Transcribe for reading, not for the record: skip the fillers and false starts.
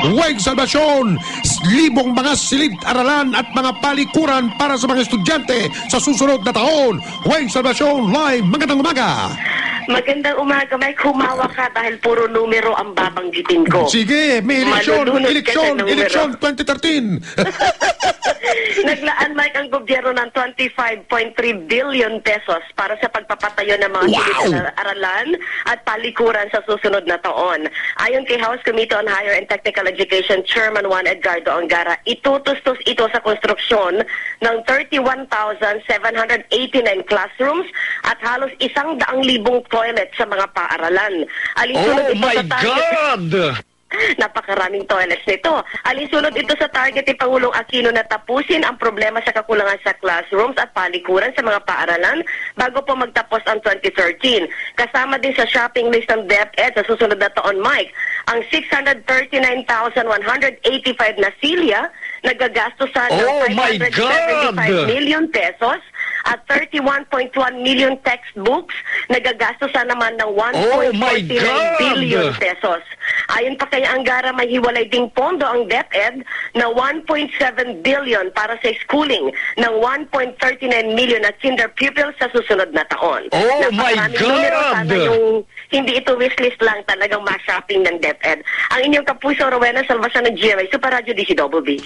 Huwag Salvasyon, libong mga silid-aralan at mga palikuran para sa mga estudyante sa susunod na taon. Huwag Salvasyon Live, magandang umaga. Magandang umaga, Mike. Humawa ka dahil puro numero ang babanggitin ko. Sige, may eleksyon 2013. Naglaan, Mike, ang gobyerno ng 25.3 billion pesos para sa pagpapatayo ng mga silid-aralan at palikuran sa susunod na taon. Ayon kay House Committee on Higher and Technical Education Chairman Juan Edgardo Angara, itutustos ito sa konstruksyon ng 31,789 classrooms at halos 100,000 toilet sa mga paaralan. Oh my God! Napakaraming toilets nito. Alinsunod ito sa target ni Pangulong Aquino na tapusin ang problema sa kakulangan sa classrooms at palikuran sa mga paaralan bago po magtapos ang 2013. Kasama din sa shopping list ng DepEd sa susunod na taon, Mike, ang 639,185 na silya nagagastusan ng 575 million pesos at 31.1 million textbooks nagagastusan naman ng 1.49 billion pesos. Ayon pa kay Angara, may hiwalay ding pondo ang DepEd na 1.7 billion para sa schooling ng 1.39 million at kinder pupils sa susunod na taon. Oh my God! Sana yung hindi ito wishlist lang, talagang ma-shopping ng DepEd. Ang inyong kapuso, Rowena Salvacion ng GMA Super Radio DCWB.